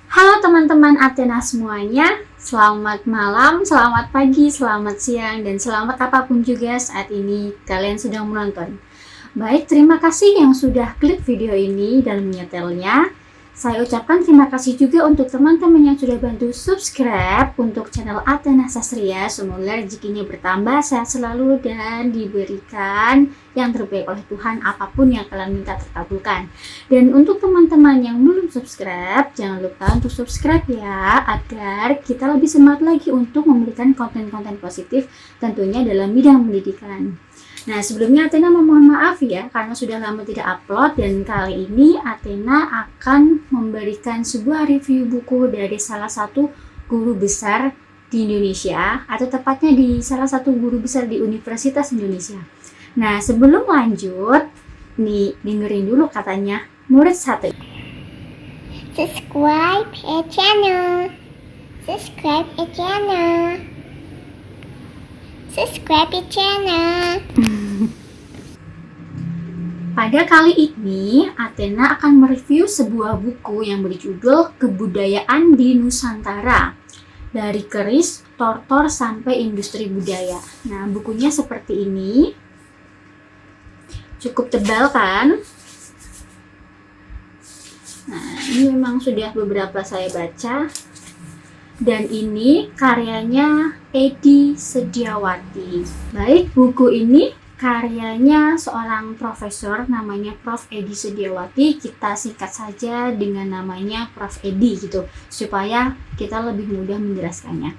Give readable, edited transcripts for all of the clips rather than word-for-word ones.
Halo teman-teman Athena semuanya, selamat malam, selamat pagi, selamat siang, dan selamat apapun juga saat ini kalian sedang menonton. Baik, terima kasih yang sudah klik video ini dan menyetelnya. Saya ucapkan terima kasih juga untuk teman-teman yang sudah bantu subscribe untuk channel Athena Sastria. Semoga rezekinya bertambah, sehat selalu, dan diberikan yang terbaik oleh Tuhan, apapun yang kalian minta terkabulkan. Dan untuk teman-teman yang belum subscribe, jangan lupa untuk subscribe ya, agar kita lebih semangat lagi untuk memberikan konten-konten positif tentunya dalam bidang pendidikan. Nah, sebelumnya Athena memohon maaf ya karena sudah lama tidak upload, dan kali ini Athena akan memberikan sebuah review buku dari salah satu guru besar di Indonesia, atau tepatnya di salah satu guru besar di Universitas Indonesia. Nah, sebelum lanjut, nih dengerin dulu katanya murid satu. Subscribe a channel. Subscribe a channel. Subscribe a channel. Pada kali ini, Athena akan mereview sebuah buku yang berjudul Kebudayaan di Nusantara. Dari keris, tortor, sampai industri budaya. Nah, bukunya seperti ini. Cukup tebal kan? Nah, ini memang sudah beberapa saya baca. Dan ini karyanya Edi Sediawati. Baik, buku ini karyanya seorang profesor namanya Prof. Edi Sediawati. Kita singkat saja dengan namanya Prof. Edi gitu, supaya kita lebih mudah menjelaskannya.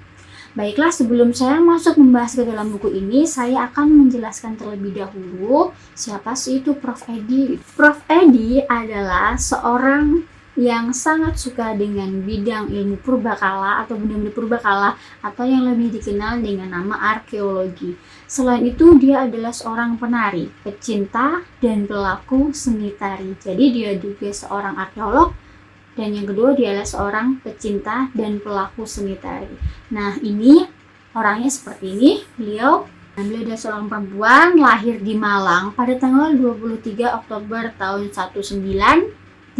Baiklah, sebelum saya masuk membahas ke dalam buku ini, saya akan menjelaskan terlebih dahulu siapa sih itu Prof. Edi. Prof. Edi adalah seorang yang sangat suka dengan bidang ilmu purbakala atau benda-benda purbakala, atau yang lebih dikenal dengan nama arkeologi. Selain itu, dia adalah seorang penari, pecinta, dan pelaku seni tari. Jadi dia juga seorang arkeolog, dan yang kedua dia adalah seorang pecinta dan pelaku seni tari. Nah, ini orangnya seperti ini. Beliau adalah seorang perempuan, lahir di Malang pada tanggal 23 Oktober tahun 1938.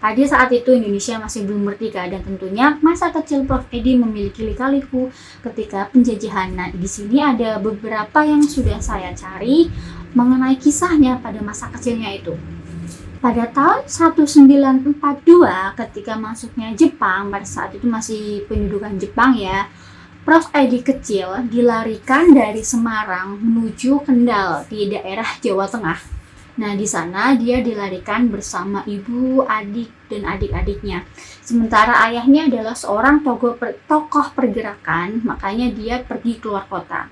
Pada saat itu Indonesia masih belum merdeka, dan tentunya masa kecil Prof. Edi memiliki lika-liku ketika penjajahan. Nah, di sini ada beberapa yang sudah saya cari mengenai kisahnya pada masa kecilnya itu. Pada tahun 1942 ketika masuknya Jepang, pada saat itu masih pendudukan Jepang ya, Prof. Edi kecil dilarikan dari Semarang menuju Kendal di daerah Jawa Tengah. Nah, di sana dia dilarikan bersama ibu, adik, dan adik-adiknya. Sementara ayahnya adalah seorang tokoh pergerakan, makanya dia pergi keluar kota.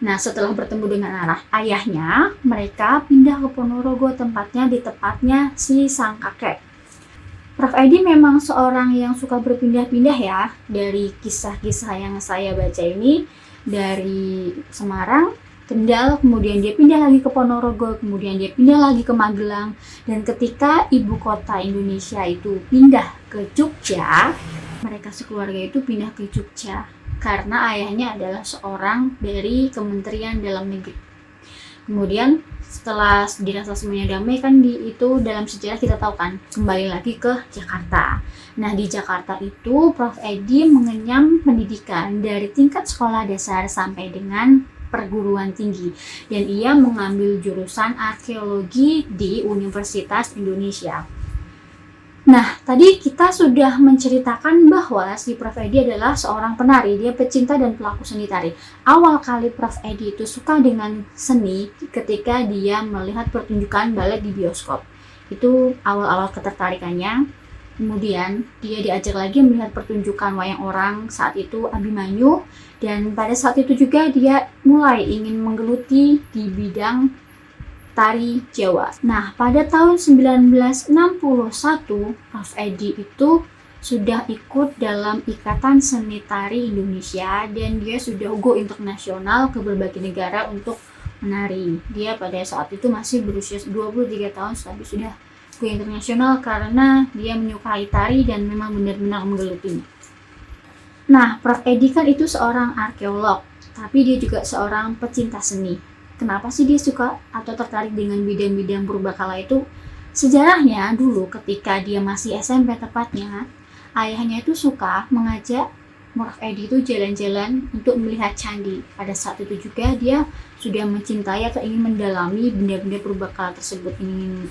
Nah, setelah bertemu dengan ayahnya, mereka pindah ke Ponorogo, tepatnya si sang kakek. Prof. Edi memang seorang yang suka berpindah-pindah ya. Dari kisah-kisah yang saya baca ini, dari Semarang, Kendal, kemudian dia pindah lagi ke Ponorogo, kemudian dia pindah lagi ke Magelang, dan ketika ibu kota Indonesia itu pindah ke Jogja, mereka sekeluarga itu pindah ke Jogja karena ayahnya adalah seorang dari Kementerian Dalam Negeri. Kemudian setelah dirasa semuanya damai kan, itu dalam sejarah kita tahu kan, kembali lagi ke Jakarta. Nah, di Jakarta itu Prof. Edi mengenyam pendidikan dari tingkat sekolah dasar sampai dengan perguruan tinggi, dan ia mengambil jurusan arkeologi di Universitas Indonesia. Nah, tadi kita sudah menceritakan bahwa si Prof. Edi adalah seorang penari, dia pecinta dan pelaku seni tari. Awal kali Prof. Edi itu suka dengan seni ketika dia melihat pertunjukan balet di bioskop. Itu awal-awal ketertarikannya. Kemudian dia diajak lagi melihat pertunjukan wayang orang, saat itu Abimanyu, dan pada saat itu juga dia mulai ingin menggeluti di bidang tari Jawa. Nah, pada tahun 1961, Prof. Edi itu sudah ikut dalam Ikatan Seni Tari Indonesia, dan dia sudah go internasional ke berbagai negara untuk menari. Dia pada saat itu masih berusia 23 tahun, tapi sudah go internasional karena dia menyukai tari dan memang benar-benar menggelutinya. Nah, Prof. Edi kan itu seorang arkeolog, tapi dia juga seorang pecinta seni. Kenapa sih dia suka atau tertarik dengan bidang-bidang purbakala itu? Sejarahnya dulu ketika dia masih SMP tepatnya, ayahnya itu suka mengajak Prof. Edi itu jalan-jalan untuk melihat candi. Pada saat itu juga dia sudah mencintai atau ingin mendalami benda-benda purbakala tersebut, ingin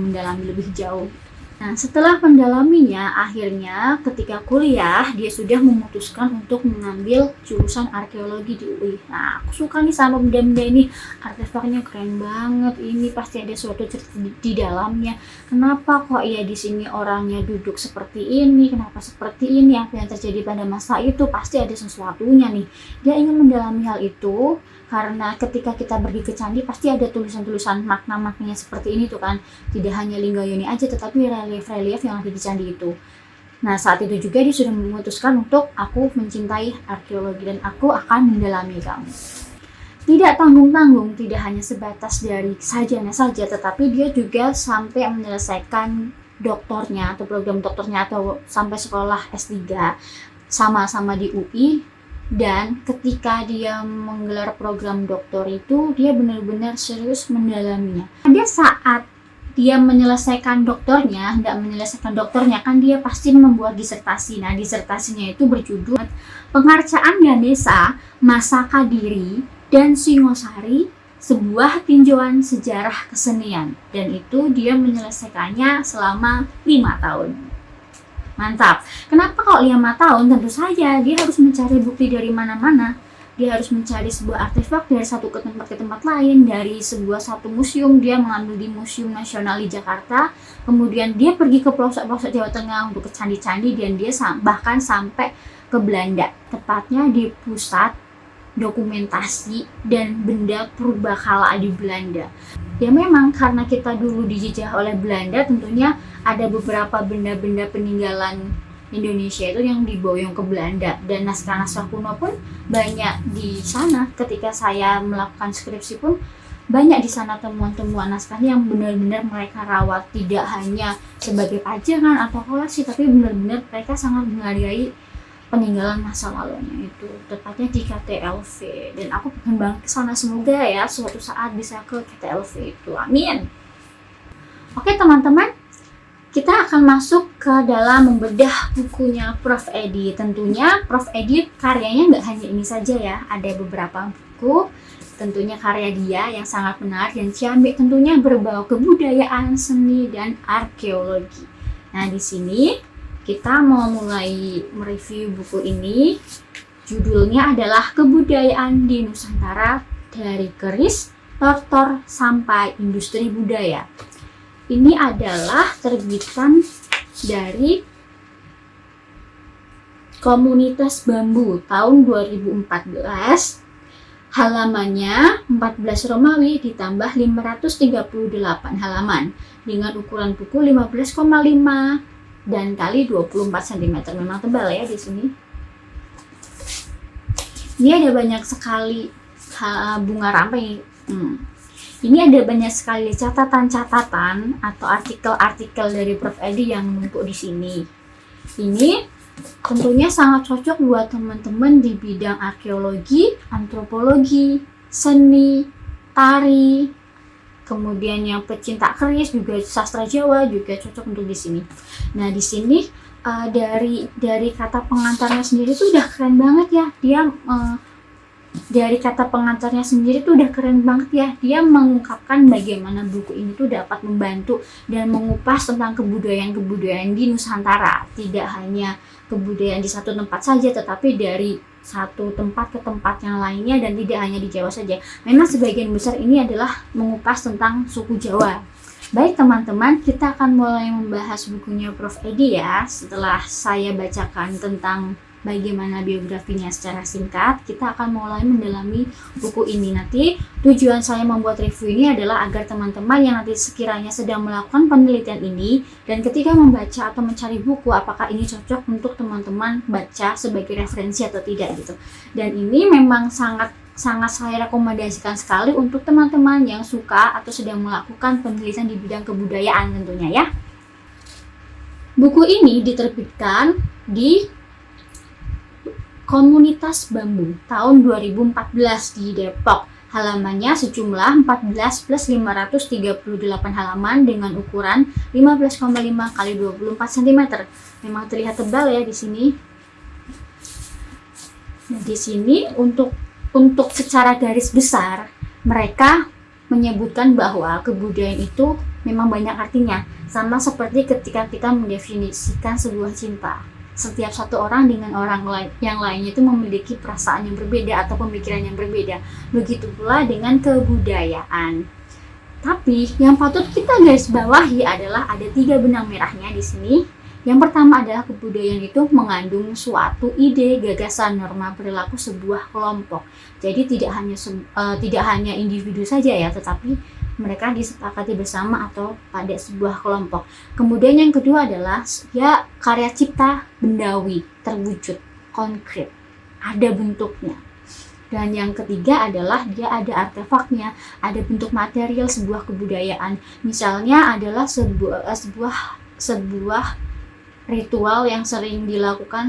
mendalami lebih jauh. Nah, setelah mendalaminya, akhirnya ketika kuliah dia sudah memutuskan untuk mengambil jurusan arkeologi di UI. Nah, aku suka nih sama benda-benda ini, artefaknya keren banget. Ini pasti ada suatu cerita di dalamnya. Kenapa kok ya di sini orangnya duduk seperti ini? Kenapa seperti ini? Apa yang terjadi pada masa itu? Pasti ada sesuatunya nih. Dia ingin mendalami hal itu. Karena ketika kita pergi ke candi pasti ada tulisan-tulisan makna-maknanya seperti ini tuh kan. Tidak hanya Linggayoni aja tetapi relief-relief yang ada di candi itu. Nah, saat itu juga dia sudah memutuskan untuk aku mencintai arkeologi dan aku akan mendalami kamu. Tidak tanggung-tanggung, tidak hanya sebatas dari sarjana saja, tetapi dia juga sampai menyelesaikan doktornya atau program doktornya atau sampai sekolah S3 sama-sama di UI. Dan ketika dia menggelar program doktor itu, dia benar-benar serius mendalaminya. Pada saat dia menyelesaikan doktornya, kan dia pasti membuat disertasi. Nah, disertasinya itu berjudul Pengarcaan Ganesha, Masa Kadiri, dan Singosari, sebuah tinjauan sejarah kesenian. Dan itu dia menyelesaikannya selama 5 tahun. Mantap. Kenapa kok 5 tahun? Tentu saja dia harus mencari bukti dari mana-mana. Dia harus mencari sebuah artefak dari satu ke tempat lain. Dari satu museum, dia mengambil di Museum Nasional di Jakarta. Kemudian dia pergi ke pelosok-pelosok Jawa Tengah untuk ke candi-candi. Dan dia bahkan sampai ke Belanda. Tepatnya di pusat dokumentasi dan benda purbakala di Belanda. Ya memang karena kita dulu dijajah oleh Belanda, tentunya ada beberapa benda-benda peninggalan Indonesia itu yang diboyong ke Belanda, dan naskah-naskah kuno pun banyak di sana. Ketika saya melakukan skripsi pun banyak di sana temuan-temuan naskahnya yang benar-benar mereka rawat, tidak hanya sebagai pajangan atau koleksi, tapi benar-benar mereka sangat menghargai peninggalan masa lalunya itu, tepatnya di KTLV. Dan aku pengen banget kesana, semoga ya suatu saat bisa ke KTLV itu, amin. Oke teman-teman, kita akan masuk ke dalam membedah bukunya Prof. Edi. Tentunya Prof. Edi karyanya nggak hanya ini saja ya, ada beberapa buku, tentunya karya dia yang sangat menarik dan ciamik, tentunya berbau kebudayaan, seni, dan arkeologi. Nah, di sini kita mau mulai mereview buku ini. Judulnya adalah Kebudayaan di Nusantara dari Keris, Tortor, sampai Industri Budaya. Ini adalah terbitan dari Komunitas Bambu tahun 2014. Halamannya 14 Romawi ditambah 538 halaman dengan ukuran buku 15,5 dan kali 24 cm. Memang tebal ya di sini. Ini ada banyak sekali bunga rampai. Ini ada banyak sekali catatan-catatan atau artikel-artikel dari Prof. Edi yang menumpuk di sini. Ini tentunya sangat cocok buat teman-teman di bidang arkeologi, antropologi, seni, tari, kemudian yang pecinta keris, juga sastra Jawa juga cocok untuk di sini. Nah, di sini dari kata pengantarnya sendiri tuh udah keren banget ya. Dari kata pengantarnya sendiri tuh udah keren banget ya. Dia mengungkapkan bagaimana buku ini tuh dapat membantu dan mengupas tentang kebudayaan di Nusantara. Tidak hanya kebudayaan di satu tempat saja, tetapi dari satu tempat ke tempat yang lainnya, dan tidak hanya di Jawa saja. Memang sebagian besar ini adalah mengupas tentang suku Jawa. Baik teman-teman, kita akan mulai membahas bukunya Prof. Edi ya. Setelah saya bacakan tentang bagaimana biografinya secara singkat, kita akan mulai mendalami buku ini. Nanti tujuan saya membuat review ini adalah agar teman-teman yang nanti sekiranya sedang melakukan penelitian ini dan ketika membaca atau mencari buku, apakah ini cocok untuk teman-teman baca sebagai referensi atau tidak gitu. Dan ini memang sangat saya rekomendasikan sekali untuk teman-teman yang suka atau sedang melakukan penelitian di bidang kebudayaan tentunya ya. Buku ini diterbitkan di Komunitas Bambu tahun 2014 di Depok. Halamannya sejumlah 14 plus 538 halaman dengan ukuran 15,5 kali 24 cm. Memang terlihat tebal ya di sini. Nah, di sini untuk secara garis besar mereka menyebutkan bahwa kebudayaan itu memang banyak artinya, sama seperti ketika kita mendefinisikan sebuah cinta. Setiap satu orang dengan orang yang lainnya itu memiliki perasaan yang berbeda atau pemikiran yang berbeda. Begitu pula dengan kebudayaan. Tapi yang patut kita garis bawahi adalah ada 3 benang merahnya di sini. Yang pertama adalah kebudayaan itu mengandung suatu ide, gagasan, norma perilaku sebuah kelompok. Jadi tidak hanya individu saja ya, tetapi mereka disepakati bersama atau pada sebuah kelompok. Kemudian yang kedua adalah ya karya cipta bendawi, terwujud, konkret, ada bentuknya. Dan yang ketiga adalah dia ada artefaknya, ada bentuk material sebuah kebudayaan. Misalnya adalah sebuah ritual yang sering dilakukan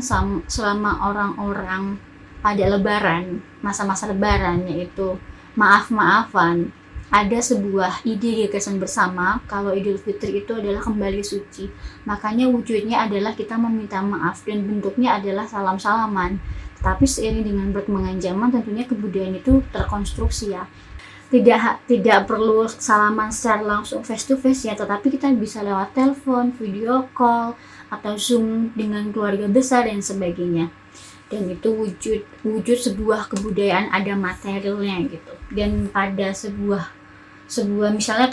selama orang-orang pada lebaran, masa-masa lebaran, yaitu maaf-maafan. Ada sebuah ide gagasan bersama kalau Idul Fitri itu adalah kembali suci. Makanya wujudnya adalah kita meminta maaf dan bentuknya adalah salam-salaman. Tapi seiring dengan perkembangan zaman tentunya kebudayaan itu terkonstruksi ya. Tidak perlu salaman secara langsung face to face ya, tetapi kita bisa lewat telepon, video call, atau Zoom dengan keluarga besar dan sebagainya. Dan itu wujud sebuah kebudayaan, ada materialnya gitu. Dan pada sebuah misalnya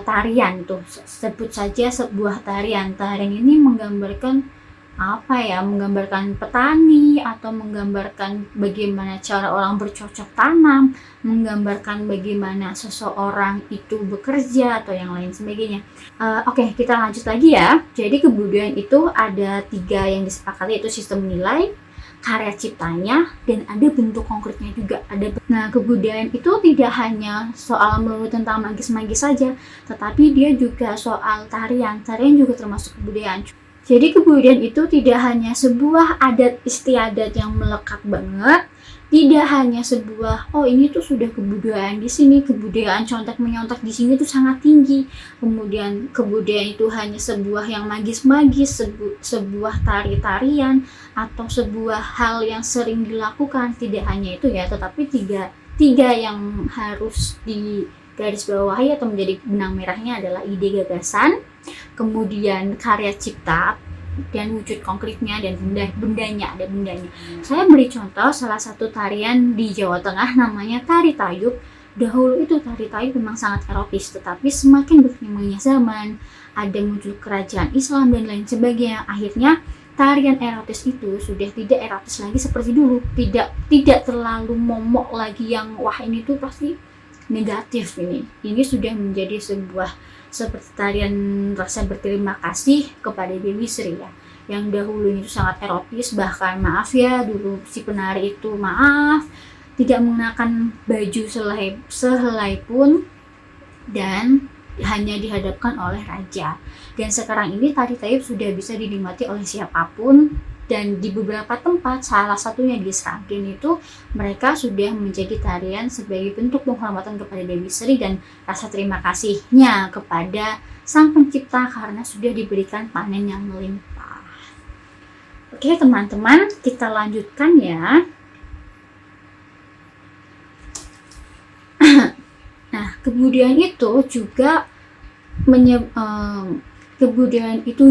tarian tuh, sebut saja sebuah tarian ini menggambarkan menggambarkan petani, atau menggambarkan bagaimana cara orang bercocok tanam, menggambarkan bagaimana seseorang itu bekerja atau yang lain sebagainya. Oke, kita lanjut lagi ya. Jadi kebudayaan itu ada 3 yang disepakati, yaitu sistem nilai, karya ciptanya, dan ada bentuk konkretnya juga. Nah, kebudayaan itu tidak hanya soal melulu tentang magis-magis saja, tetapi dia juga soal tarian juga termasuk kebudayaan. Jadi kebudayaan itu tidak hanya sebuah adat istiadat yang melekat banget, tidak hanya sebuah ini tuh sudah kebudayaan di sini, kebudayaan contek-menyontek di sini tuh sangat tinggi. Kemudian kebudayaan itu hanya sebuah yang magis-magis, sebuah tari-tarian atau sebuah hal yang sering dilakukan. Tidak hanya itu ya, tetapi tiga yang harus digaris bawahi atau menjadi benang merahnya adalah ide gagasan, kemudian karya cipta dan wujud konkretnya, dan bendanya. Saya beri contoh salah satu tarian di Jawa Tengah namanya Tari Tayub. Dahulu itu Tari Tayub memang sangat erotis, tetapi semakin berkembangnya zaman, ada muncul kerajaan Islam dan lain sebagainya. Akhirnya tarian erotis itu sudah tidak erotis lagi seperti dulu, tidak terlalu momok lagi yang wah ini tuh pasti negatif. Ini sudah menjadi seperti tarian rasa berterima kasih kepada Dewi Sri ya, yang dahulu itu sangat erotis. Bahkan dulu si penari itu tidak mengenakan baju sehelai pun dan hanya dihadapkan oleh raja. Dan sekarang ini Tari Tayub sudah bisa dinikmati oleh siapapun, dan di beberapa tempat, salah satunya di Sragen itu, mereka sudah menjadi tarian sebagai bentuk penghormatan kepada Dewi Sri dan rasa terima kasihnya kepada Sang Pencipta karena sudah diberikan panen yang melimpah. Oke teman-teman, kita lanjutkan ya. Nah, kebudayaan itu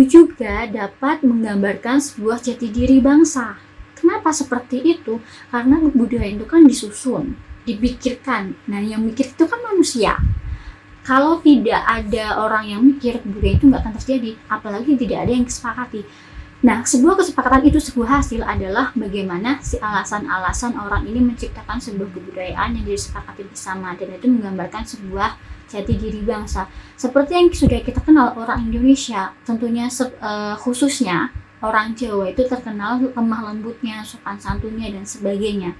juga dapat menggambarkan sebuah jati diri bangsa. Kenapa seperti itu? Karena kebudayaan itu kan disusun, dipikirkan. Nah, yang mikir itu kan manusia. Kalau tidak ada orang yang mikir, kebudayaan itu nggak akan terjadi. Apalagi tidak ada yang kesepakati. Nah, sebuah kesepakatan itu, sebuah hasil adalah bagaimana si alasan-alasan orang ini menciptakan sebuah kebudayaan yang disepakati bersama, dan itu menggambarkan sebuah jati diri bangsa. Seperti yang sudah kita kenal orang Indonesia, tentunya khususnya orang Jawa itu terkenal lemah lembutnya, sopan santunnya dan sebagainya.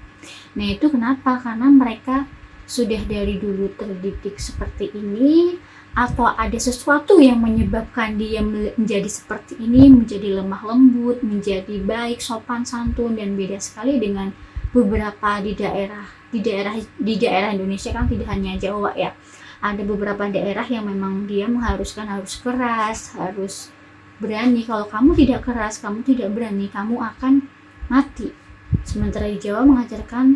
Nah, itu kenapa? Karena mereka sudah dari dulu terdidik seperti ini, atau ada sesuatu yang menyebabkan dia menjadi seperti ini, menjadi lemah lembut, menjadi baik, sopan santun, dan beda sekali dengan beberapa di daerah di daerah Indonesia kan tidak hanya Jawa ya, ada beberapa daerah yang memang dia mengharuskan harus keras, harus berani. Kalau kamu tidak keras, kamu tidak berani, kamu akan mati. Sementara di Jawa mengajarkan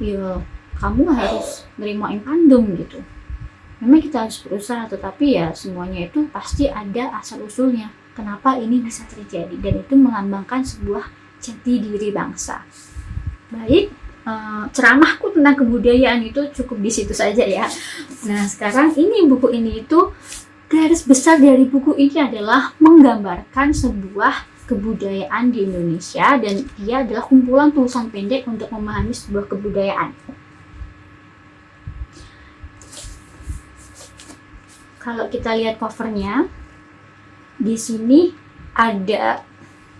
ya kamu harus nerima impandum gitu. Memang kita harus berusaha, tetapi ya semuanya itu pasti ada asal usulnya kenapa ini bisa terjadi, dan itu melambangkan sebuah jati diri bangsa. Baik, ceramahku tentang kebudayaan itu cukup di situ saja ya. Nah sekarang ini buku ini itu garis besar dari buku ini adalah menggambarkan sebuah kebudayaan di Indonesia, dan dia adalah kumpulan tulisan pendek untuk memahami sebuah kebudayaan. Kalau kita lihat covernya, di sini ada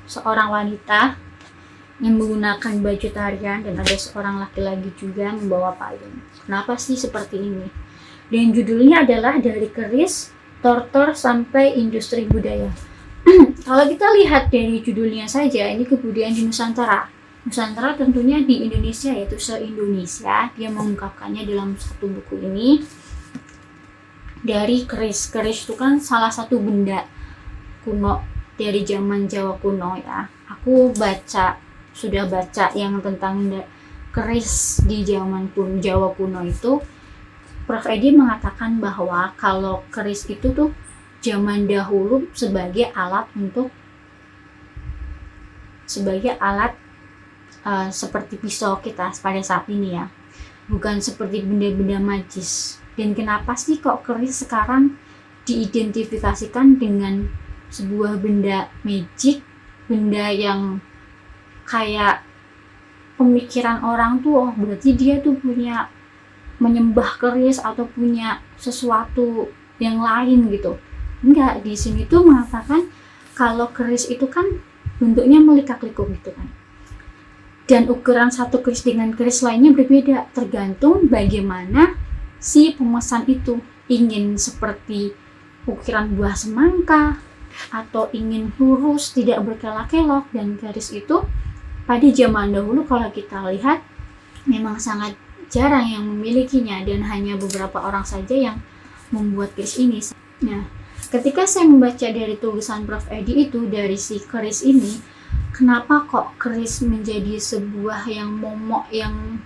seorang wanita yang menggunakan baju tarian dan ada seorang laki-laki juga membawa payung. Kenapa sih seperti ini? Dan judulnya adalah Dari Keris, Tortor Sampai Industri Budaya. Kalau kita lihat dari judulnya saja, ini kebudayaan di Nusantara. Nusantara tentunya di Indonesia, yaitu se-Indonesia. Dia mengungkapkannya dalam satu buku ini. Dari keris. Keris itu kan salah satu benda kuno dari zaman Jawa kuno ya. Aku sudah baca yang tentang keris di zaman Jawa kuno itu. Prof. Edi mengatakan bahwa kalau keris itu tuh zaman dahulu sebagai alat seperti pisau kita pada saat ini ya, bukan seperti benda-benda magis. Dan kenapa sih kok keris sekarang diidentifikasikan dengan sebuah benda magic, benda yang kayak pemikiran orang tuh, oh berarti dia tuh punya menyembah keris atau punya sesuatu yang lain gitu. Enggak, di sini tuh mengatakan kalau keris itu kan bentuknya melikak-likuk gitu kan. Dan ukuran satu keris dengan keris lainnya berbeda, tergantung bagaimana si pemesan itu ingin seperti ukiran buah semangka atau ingin lurus tidak berkelok-kelok. Dan keris itu pada zaman dahulu kalau kita lihat memang sangat jarang yang memilikinya, dan hanya beberapa orang saja yang membuat keris ini. Nah, ketika saya membaca dari tulisan Prof. Edi itu dari si keris ini, kenapa kok keris menjadi sebuah yang momok yang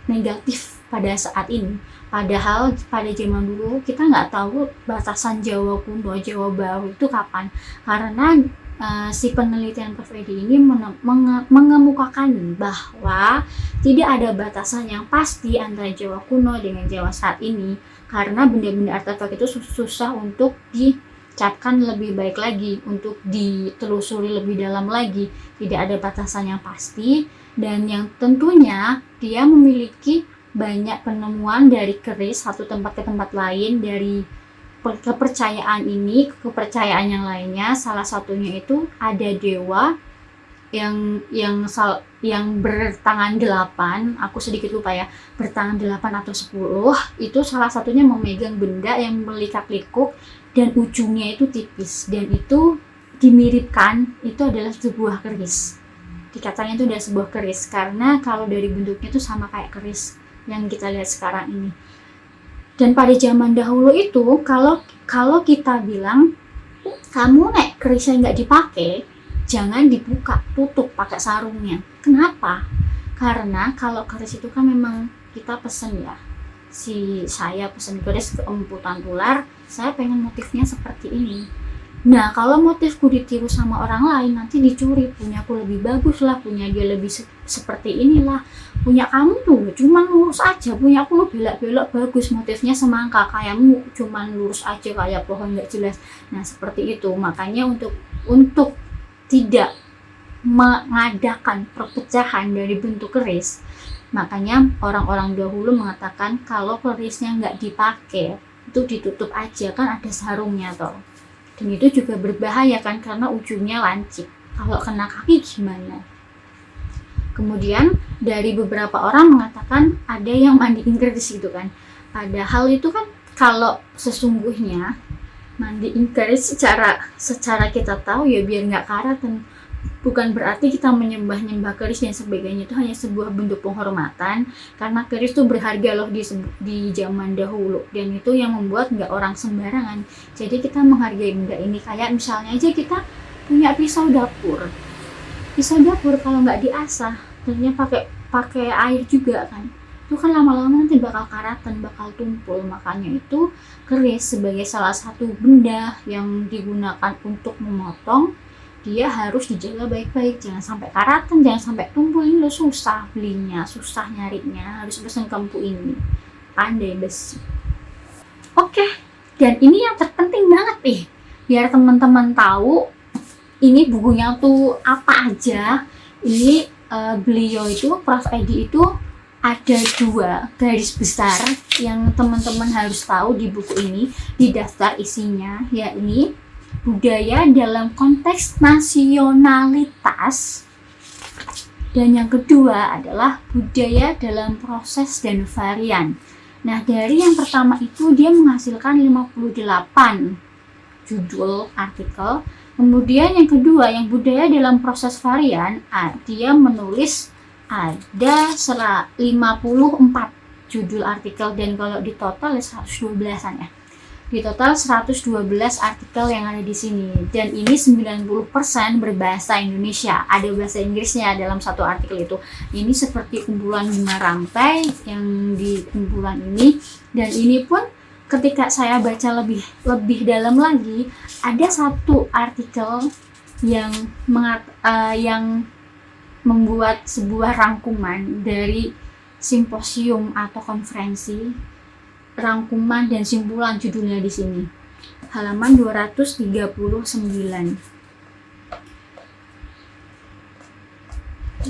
negatif pada saat ini? Padahal pada zaman dulu kita nggak tahu batasan Jawa kuno, Jawa baru itu kapan. Karena si penelitian Prof. Edi ini mengemukakan bahwa tidak ada batasan yang pasti antara Jawa kuno dengan Jawa saat ini. Karena benda-benda artefak itu susah untuk dicapkan lebih baik lagi, untuk ditelusuri lebih dalam lagi. Tidak ada batasan yang pasti, dan yang tentunya dia memiliki banyak penemuan dari keris satu tempat ke tempat lain, dari kepercayaan ini ke kepercayaan yang lainnya. Salah satunya itu ada dewa yang bertangan 8, aku sedikit lupa ya, bertangan 8 atau 10, itu salah satunya memegang benda yang melikak-likuk dan ujungnya itu tipis, dan itu dimiripkan itu adalah sebuah keris. Dikatanya itu adalah sebuah keris karena kalau dari bentuknya itu sama kayak keris yang kita lihat sekarang ini. Dan pada zaman dahulu itu kalau kita bilang kamu kerisnya nggak dipakai, jangan dibuka, tutup pakai sarungnya. Kenapa? Karena kalau keris itu kan memang kita pesen ya, saya pesen keris ke Empu Tantular, saya pengen motifnya seperti ini. Nah kalau motifku ditiru sama orang lain, nanti dicuri, punyaku lebih bagus lah, punya dia lebih seperti inilah, punya kamu tuh cuman lurus aja, punyaku lu belok-belok bagus, motifnya semangka, kayakmu cuman lurus aja kayak pohon nggak jelas. Nah seperti itu. Makanya untuk tidak mengadakan perpecahan dari bentuk keris, makanya orang-orang dahulu mengatakan kalau kerisnya nggak dipakai itu ditutup aja, kan ada sarungnya toh. Dan itu juga berbahaya kan karena ujungnya lancip, kalau kena kaki gimana. Kemudian dari beberapa orang mengatakan ada yang mandiin keris gitu kan, padahal itu kan kalau sesungguhnya mandiin keris secara kita tahu ya biar nggak karat, dan Bukan berarti kita menyembah-nyembah keris dan sebagainya, itu hanya sebuah bentuk penghormatan, karena keris itu berharga loh di zaman dahulu, dan itu yang membuat nggak orang sembarangan. Jadi kita menghargai benda ini. Kayak misalnya aja kita punya pisau dapur kalau nggak diasah, tentunya pakai air juga kan, itu kan lama-lama nanti bakal karatan, bakal tumpul. Makanya itu keris sebagai salah satu benda yang digunakan untuk memotong, dia harus dijaga baik-baik, jangan sampai karatan, jangan sampai tumpul. Ini lo susah belinya, susah nyarinya, harus pesen ke Empu ini, pandai besi. Oke, dan ini yang terpenting banget nih, biar teman-teman tahu ini bukunya tuh apa aja. Ini beliau itu, Prof. Edi itu ada 2 garis besar yang teman-teman harus tahu di buku ini, di daftar isinya, yakni budaya dalam konteks nasionalitas, dan yang kedua adalah budaya dalam proses dan varian. Nah, dari yang pertama itu dia menghasilkan 58 judul artikel. Kemudian yang kedua, yang budaya dalam proses varian, dia menulis ada 54 judul artikel, dan kalau di total 112-an ya. Di total 112 artikel yang ada di sini, dan ini 90% berbahasa Indonesia. Ada bahasa Inggrisnya dalam satu artikel itu. Ini seperti kumpulan bunga rampai yang di kumpulan ini, dan ini pun ketika saya baca lebih dalam lagi, ada satu artikel yang membuat sebuah rangkuman dari simposium atau konferensi, rangkuman dan simpulan judulnya di sini. Halaman 239.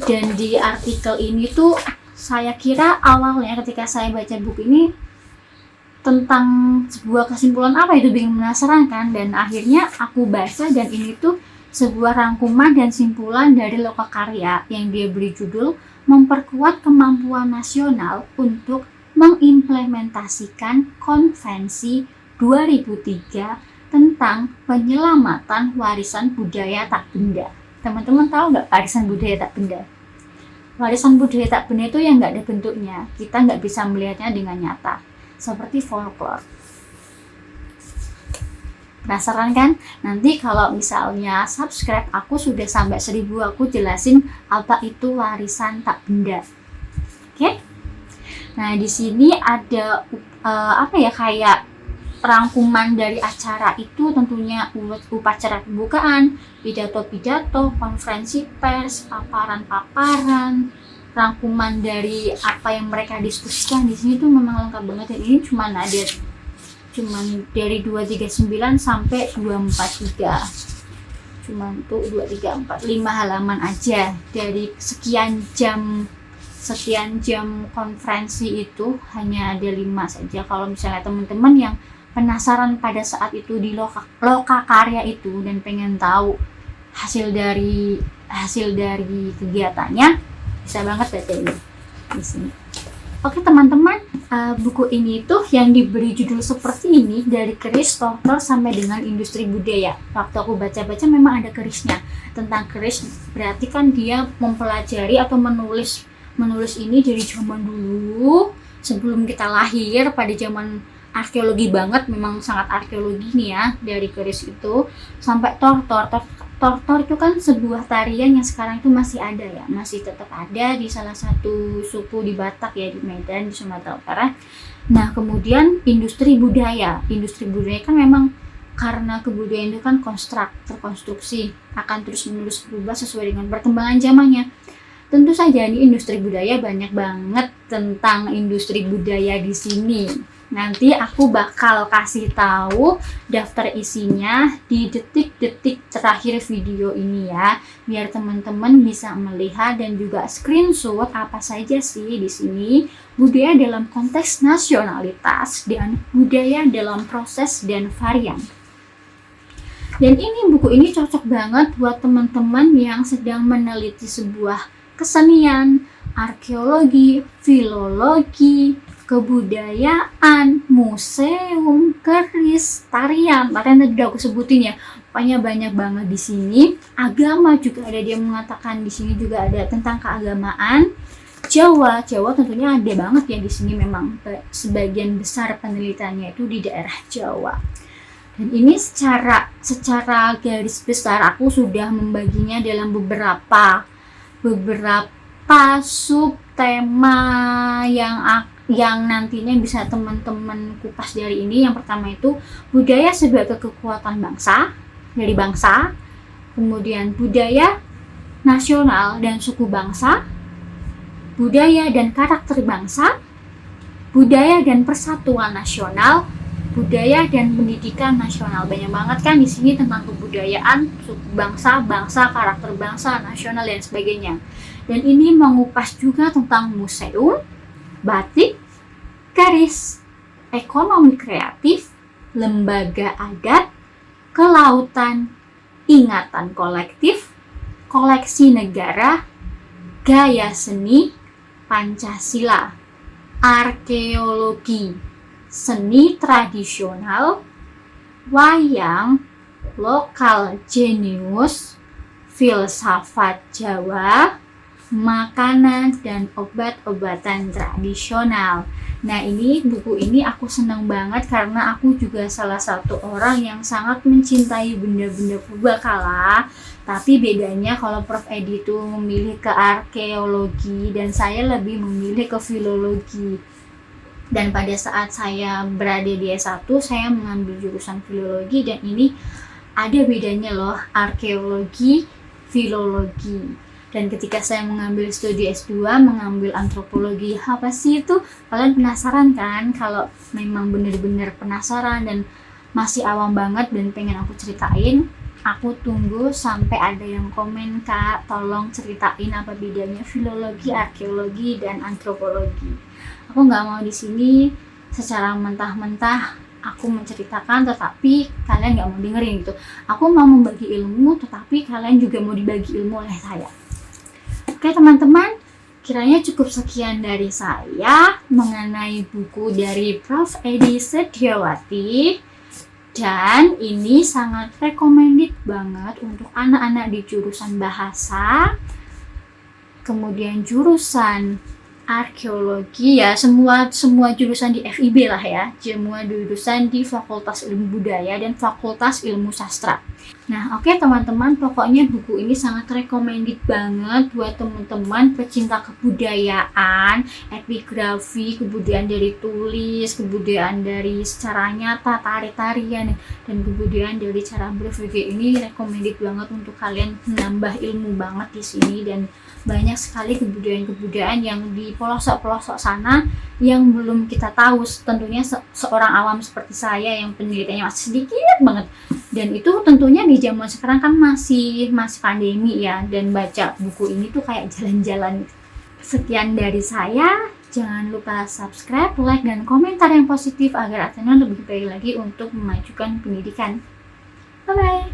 Dan di artikel ini tuh saya kira awalnya ketika saya baca buku ini tentang sebuah kesimpulan apa itu, bikin penasaran kan, dan akhirnya aku baca, dan ini tuh sebuah rangkuman dan simpulan dari Lokakarya yang dia beri judul memperkuat kemampuan nasional untuk mengimplementasikan Konvensi 2003 tentang penyelamatan warisan budaya tak benda. Teman-teman tahu nggak warisan budaya tak benda? Warisan budaya tak benda itu yang nggak ada bentuknya, kita nggak bisa melihatnya dengan nyata, seperti folklore. Penasaran kan? Nanti kalau misalnya subscribe, aku sudah sampai 1000, aku jelasin apa itu warisan tak benda. Oke? Nah, di sini ada kayak rangkuman dari acara itu, tentunya upacara pembukaan, pidato-pidato, konferensi pers, paparan-paparan, rangkuman dari apa yang mereka diskusikan di sini tuh memang lengkap banget. Dan ini cuma dari 239 sampai 243. Cuman tuh 2, 3, 4, 5 halaman aja dari sekian jam konferensi itu hanya ada 5 saja. Kalau misalnya teman-teman yang penasaran pada saat itu di Lokakarya itu dan pengen tahu hasil dari kegiatannya, bisa banget baca ini di sini. Oke teman-teman, buku ini tuh yang diberi judul seperti ini, dari keris, tortor sampai dengan industri budaya. Waktu aku baca-baca memang ada kerisnya. Tentang keris berarti kan dia mempelajari atau menulis ini dari zaman dulu, sebelum kita lahir, pada zaman arkeologi banget, memang sangat arkeologi nih ya, dari keris itu sampai tortor. Tortor itu kan sebuah tarian yang sekarang itu masih ada ya, masih tetap ada di salah satu suku di Batak ya, di Medan, di Sumatera Utara. Nah kemudian industri budaya kan memang karena kebudayaan itu kan terkonstruksi, akan terus menerus berubah sesuai dengan perkembangan zamannya. Tentu saja nih industri budaya, banyak banget tentang industri budaya di sini. Nanti aku bakal kasih tahu daftar isinya di detik-detik terakhir video ini ya, biar teman-teman bisa melihat dan juga screenshot apa saja sih di sini budaya dalam konteks nasionalitas dan budaya dalam proses dan varian. Dan buku ini cocok banget buat teman-teman yang sedang meneliti sebuah kesenian, arkeologi, filologi, kebudayaan, museum, keris, tarian tadi udah aku sebutin ya, Pokoknya banyak banget di sini. Agama juga ada, dia mengatakan di sini juga ada tentang keagamaan. Jawa tentunya ada banget ya di sini, memang sebagian besar penelitiannya itu di daerah Jawa. Dan ini secara garis besar aku sudah membaginya dalam beberapa subtema yang nantinya bisa teman-teman kupas dari ini. Yang pertama itu budaya sebagai kekuatan bangsa, dari bangsa, kemudian budaya nasional dan suku bangsa, budaya dan karakter bangsa, budaya dan persatuan nasional, budaya dan pendidikan nasional. Banyak banget kan di sini tentang kebudayaan, suku bangsa, karakter bangsa, nasional dan sebagainya. Dan ini mengupas juga tentang museum, batik, garis, ekonomi kreatif, lembaga adat, kelautan, ingatan kolektif, koleksi negara, gaya seni, Pancasila, arkeologi, seni tradisional, wayang, lokal jenius, filsafat Jawa, makanan dan obat-obatan tradisional. Nah, buku ini aku senang banget karena aku juga salah satu orang yang sangat mencintai benda-benda purbakala. Tapi bedanya kalau Prof. Edi itu memilih ke arkeologi dan saya lebih memilih ke filologi. Dan pada saat saya berada di S1, saya mengambil jurusan filologi, dan ini ada bedanya loh, arkeologi, filologi. Dan ketika saya mengambil studi S2, mengambil antropologi, apa sih itu? Kalian penasaran kan? Kalau memang benar-benar penasaran dan masih awam banget dan pengen aku ceritain, aku tunggu sampai ada yang komen, Kak, tolong ceritain apa bedanya filologi, arkeologi, dan antropologi. Aku nggak mau di sini secara mentah-mentah aku menceritakan tetapi kalian nggak mau dengerin gitu. Aku mau membagi ilmu tetapi kalian juga mau dibagi ilmu oleh saya. Oke teman-teman, kiranya cukup sekian dari saya mengenai buku dari Prof. Edi Setiawati. Dan ini sangat recommended banget untuk anak-anak di jurusan bahasa, kemudian jurusan arkeologi ya, semua jurusan di FIB lah ya, semua jurusan di Fakultas Ilmu Budaya dan Fakultas Ilmu Sastra. Nah, oke teman-teman, pokoknya buku ini sangat recommended banget buat teman-teman pecinta kebudayaan, epigrafi, kebudayaan dari tulis, kebudayaan dari secara nyata, tari-tarian, dan kebudayaan dari cara berpikir. Ini recommended banget untuk kalian menambah ilmu banget di sini, dan banyak sekali kebudayaan-kebudayaan yang di pelosok-pelosok sana yang belum kita tahu, tentunya seorang awam seperti saya yang penelitiannya masih sedikit banget. Dan itu tentunya di zaman sekarang kan masih pandemi ya, dan baca buku ini tuh kayak jalan-jalan. Sekian dari saya, jangan lupa subscribe, like, dan komentar yang positif agar Athena lebih baik lagi untuk memajukan pendidikan. Bye-bye.